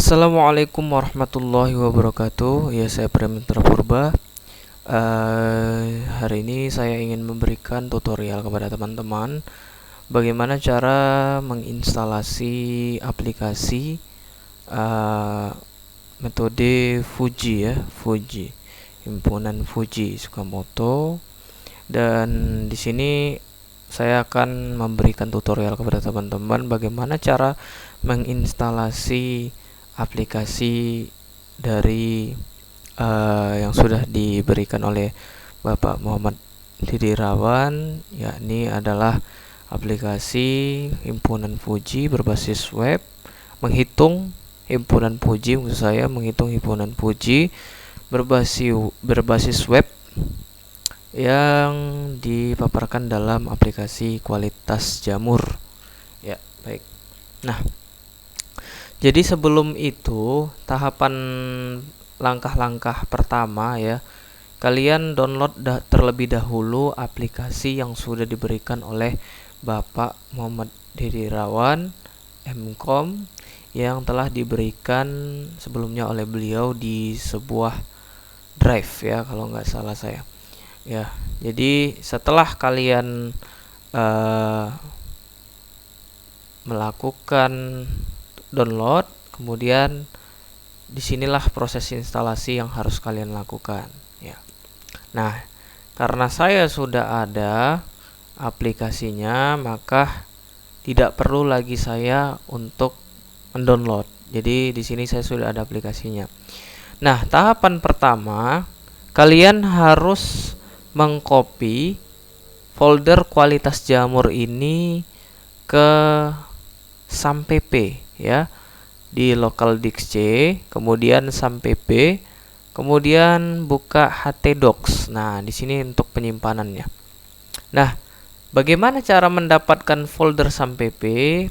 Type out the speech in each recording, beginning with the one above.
Assalamualaikum warahmatullahi wabarakatuh. Ya, saya Premitra Purba. Hari ini saya ingin memberikan tutorial kepada teman-teman bagaimana cara menginstalasi aplikasi metode Fuji ya, Fuji, himpunan Fuji Tsukamoto. Dan di sini saya akan memberikan tutorial kepada teman-teman bagaimana cara menginstalasi aplikasi dari yang sudah diberikan oleh Bapak Muhammad Didirawan, yakni adalah aplikasi himpunan Fuji berbasis web, menghitung himpunan Fuji, maksud saya menghitung himpunan Fuji berbasis web yang dipaparkan dalam aplikasi kualitas jamur. Ya, baik. Nah, jadi sebelum itu, tahapan langkah-langkah pertama ya, kalian download terlebih dahulu aplikasi yang sudah diberikan oleh Bapak Muhammad Didirawan MKom yang telah diberikan sebelumnya oleh beliau di sebuah drive ya, kalau nggak salah saya. Ya, jadi setelah kalian melakukan download, kemudian disinilah proses instalasi yang harus kalian lakukan ya. Nah, karena saya sudah ada aplikasinya, maka tidak perlu lagi saya untuk mendownload. Jadi di sini saya sudah ada aplikasinya. Nah, tahapan pertama, kalian harus mengcopy folder kualitas jamur ini ke SAMPP ya, di local disk C, kemudian SAMPP, kemudian buka htdocs. Nah, di sini untuk penyimpanannya. Nah, bagaimana cara mendapatkan folder SAMPP?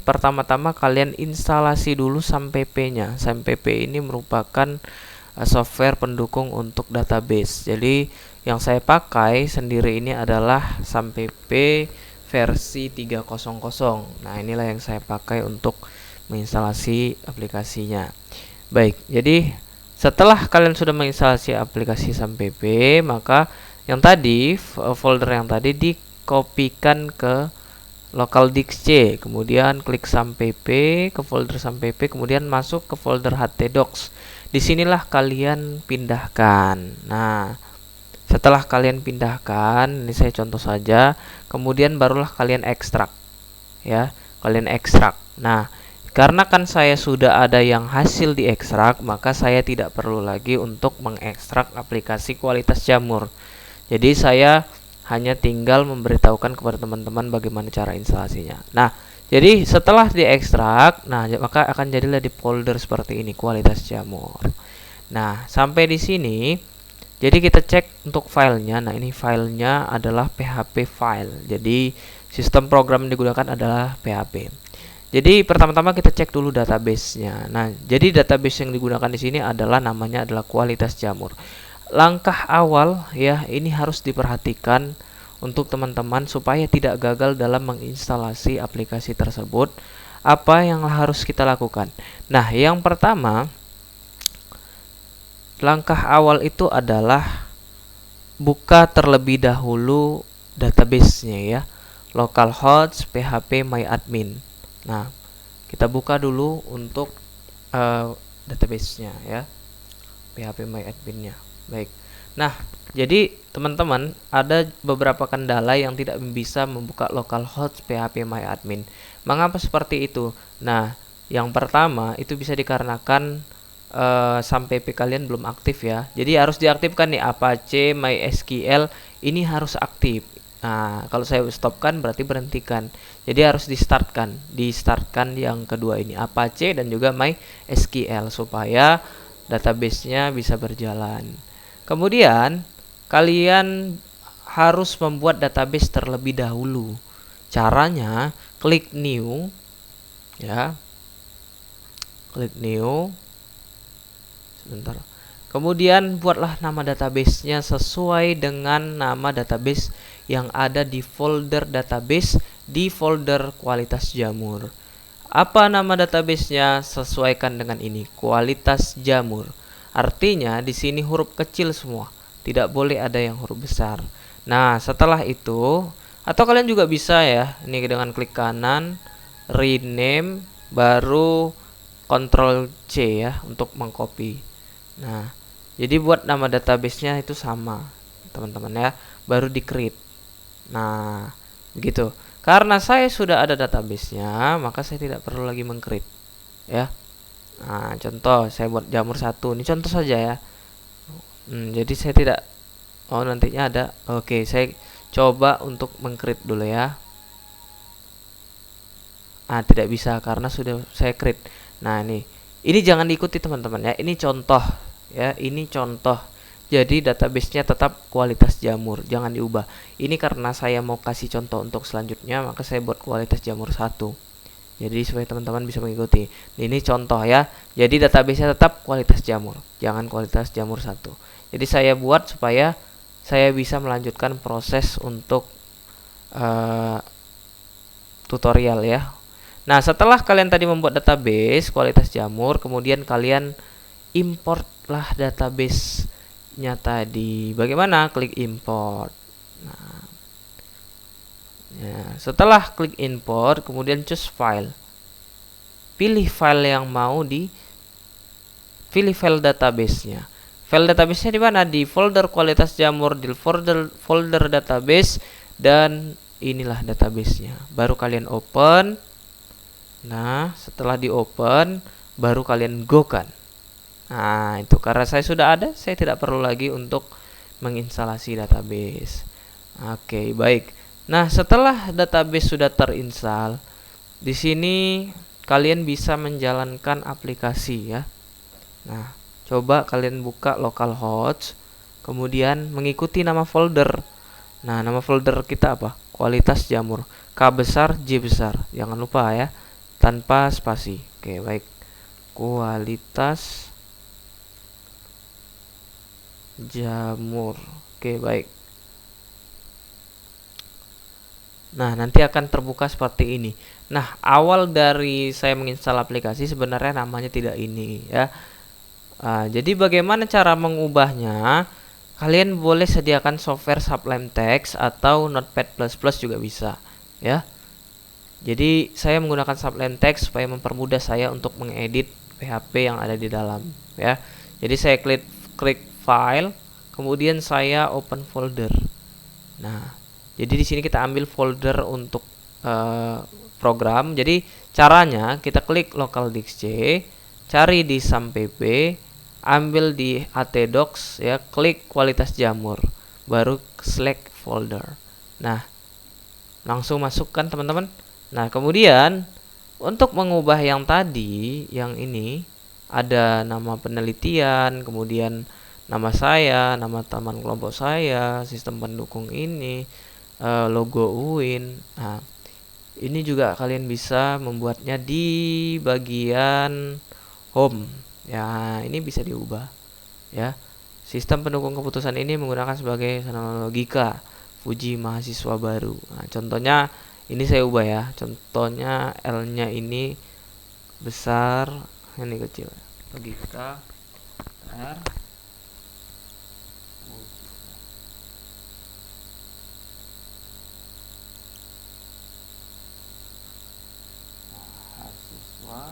Pertama-tama kalian instalasi dulu SAMPP-nya. SAMPP ini merupakan software pendukung untuk database. Jadi yang saya pakai sendiri ini adalah SAMPP versi 3.0. Nah, inilah yang saya pakai untuk menginstalasi aplikasinya. Baik, jadi setelah kalian sudah menginstalasi aplikasi SAMPP, maka yang tadi, folder yang tadi dikopikan ke local disk C, kemudian klik SAMPP, ke folder SAMPP, kemudian masuk ke folder htdocs. Disinilah kalian pindahkan. Nah, setelah kalian pindahkan, ini saya contoh saja, kemudian barulah kalian ekstrak ya, kalian ekstrak. Nah, karena kan saya sudah ada yang hasil diekstrak, maka saya tidak perlu lagi untuk mengekstrak aplikasi kualitas jamur. Jadi saya hanya tinggal memberitahukan kepada teman-teman bagaimana cara instalasinya. Nah, jadi setelah diekstrak, nah maka akan jadilah di folder seperti ini, kualitas jamur. Nah, sampai di sini, jadi kita cek untuk filenya. Nah, ini filenya adalah PHP file. Jadi sistem program yang digunakan adalah PHP. Jadi pertama-tama kita cek dulu database-nya. Nah, jadi database yang digunakan di sini adalah namanya adalah kualitas jamur. Langkah awal ya, ini harus diperhatikan untuk teman-teman supaya tidak gagal dalam menginstalasi aplikasi tersebut. Apa yang harus kita lakukan? Nah, yang pertama, langkah awal itu adalah buka terlebih dahulu database-nya ya, localhost php myadmin. Nah, kita buka dulu untuk database-nya ya, php myadmin-nya. Baik. Nah, jadi teman-teman, ada beberapa kendala yang tidak bisa membuka localhost php myadmin. Mengapa seperti itu? Nah, yang pertama itu bisa dikarenakan SAMPP kalian belum aktif ya. Jadi harus diaktifkan nih, Apache MySQL ini harus aktif. Nah, kalau saya stopkan berarti berhentikan. Jadi harus distartkan yang kedua ini, Apache dan juga MySQL, supaya database-nya bisa berjalan. Kemudian kalian harus membuat database terlebih dahulu. Caranya klik new ya. Klik new. Sebentar. Kemudian buatlah nama database-nya sesuai dengan nama database yang ada di folder database di folder kualitas jamur. Apa nama databasenya? Sesuaikan dengan ini, kualitas jamur. Artinya di sini huruf kecil semua, tidak boleh ada yang huruf besar. Nah, setelah itu, atau kalian juga bisa ya, ini dengan klik kanan, rename, baru Ctrl C ya untuk mengcopy. Nah, jadi buat nama databasenya itu sama, teman-teman ya, baru di create. Nah, begitu. Karena saya sudah ada databasenya, maka saya tidak perlu lagi meng-create ya. Nah, contoh saya buat jamur 1. Ini contoh saja ya. Jadi saya tidak nantinya ada. Oke, saya coba untuk meng-create dulu ya. Tidak bisa karena sudah saya create. Nah, ini jangan diikuti teman-teman ya. Ini contoh ya, ini contoh. Jadi databasenya tetap kualitas jamur, jangan diubah. Ini karena saya mau kasih contoh untuk selanjutnya, maka saya buat kualitas jamur 1. Jadi supaya teman-teman bisa mengikuti. Ini contoh ya. Jadi databasenya tetap kualitas jamur, jangan kualitas jamur 1. Jadi saya buat supaya saya bisa melanjutkan proses untuk tutorial ya. Nah, setelah kalian tadi membuat database kualitas jamur, kemudian kalian importlah database-nya tadi. Bagaimana? Klik import. Nah, ya, setelah klik import, kemudian choose file. Pilih file yang mau pilih file database-nya. File database-nya di mana? Di folder kualitas jamur, di folder database, dan inilah database-nya. Baru kalian open. Nah, setelah di open, baru kalian go kan. Nah, itu karena saya sudah ada, saya tidak perlu lagi untuk menginstalasi database. Oke, baik. Nah, setelah database sudah terinstall, di sini kalian bisa menjalankan aplikasi ya. Nah, coba kalian buka localhost, kemudian mengikuti nama folder. Nah, nama folder kita apa? Kualitas jamur. K besar, J besar. Jangan lupa ya, tanpa spasi. Oke, baik. Kualitas jamur. Oke, baik. Nah, nanti akan terbuka seperti ini. Nah, awal dari saya menginstal aplikasi sebenarnya namanya tidak ini ya. Jadi bagaimana cara mengubahnya? Kalian boleh sediakan software Sublime Text atau Notepad++ juga bisa ya. Jadi saya menggunakan Sublime Text supaya mempermudah saya untuk mengedit PHP yang ada di dalam ya. Jadi saya klik file, kemudian saya open folder. Nah, jadi di sini kita ambil folder untuk program. Jadi caranya kita klik local disk C, cari di sampp, ambil di atdocs ya, klik kualitas jamur, baru select folder. Nah, langsung masukkan teman-teman. Nah, kemudian untuk mengubah yang tadi, yang ini ada nama penelitian, kemudian nama saya, nama teman kelompok saya, sistem pendukung ini, logo UIN. Nah, ini juga kalian bisa membuatnya di bagian home. Ya, ini bisa diubah. Ya, sistem pendukung keputusan ini menggunakan sebagai logika Fuji mahasiswa baru. Nah, contohnya ini saya ubah ya. Contohnya L-nya ini besar, ini kecil. Logika R mahasiswa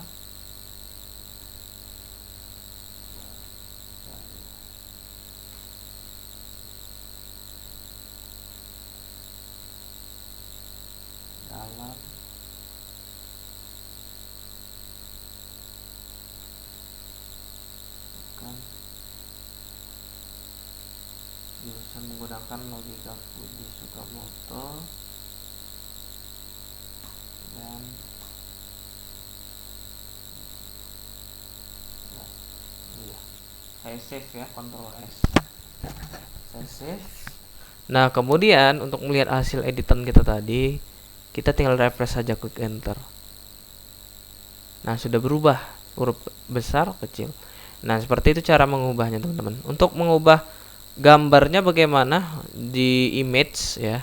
dalam jurusan menggunakan logika Fuji Tsukamoto dan saya save ya, Ctrl S. Saya save. Nah, kemudian untuk melihat hasil editan kita tadi, kita tinggal refresh saja, klik enter. Nah, sudah berubah huruf besar kecil. Nah, seperti itu cara mengubahnya teman-teman. Untuk mengubah gambarnya bagaimana di image ya.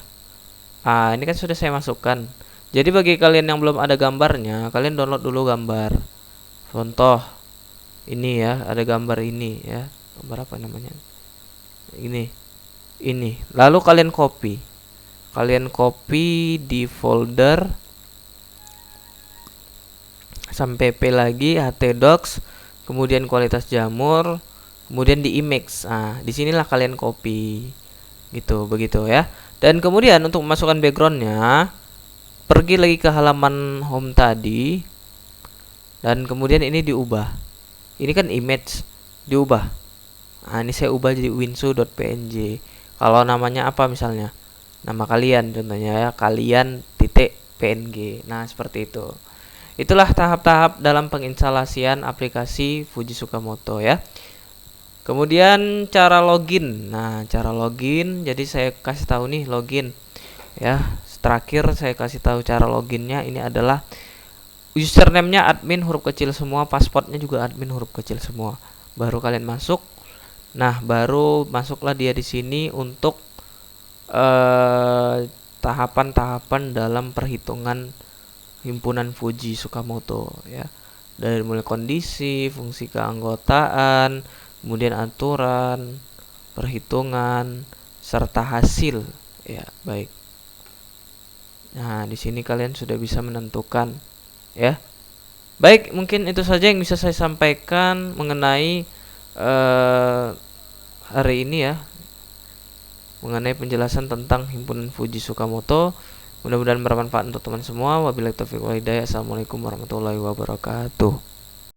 Ini kan sudah saya masukkan. Jadi bagi kalian yang belum ada gambarnya, kalian download dulu gambar. Contoh ini ya, ada gambar ini ya. Gambar apa namanya? Ini. Lalu kalian copy. Kalian copy di folder sampai p lagi htdocs, kemudian kualitas jamur, kemudian di image. Nah, disinilah kalian copy. Gitu, begitu ya. Dan kemudian untuk memasukkan backgroundnya, pergi lagi ke halaman home tadi, dan kemudian ini diubah. Ini kan image, diubah. Nah, ini saya ubah jadi winsu.png. Kalau namanya apa misalnya? Nama kalian contohnya ya, kalian titik png. Nah, seperti itu. Itulah tahap-tahap dalam penginstalasian aplikasi Fuji Sukamoto ya. Kemudian cara login. Nah, cara login, jadi saya kasih tahu nih login ya. Terakhir saya kasih tahu cara loginnya. Ini adalah username-nya admin huruf kecil semua, passwordnya juga admin huruf kecil semua. Baru kalian masuk. Nah, baru masuklah dia di sini untuk tahapan-tahapan dalam perhitungan himpunan Fuji Sukamoto ya. Dari mulai kondisi, fungsi keanggotaan, kemudian aturan, perhitungan, serta hasil ya, baik. Nah, di sini kalian sudah bisa menentukan ya. Baik, mungkin itu saja yang bisa saya sampaikan mengenai hari ini ya, mengenai penjelasan tentang himpunan Fuji Sukamoto. Mudah-mudahan bermanfaat untuk teman semua. Wabillahi taufiq wal hidayah. Assalamualaikum warahmatullahi wabarakatuh.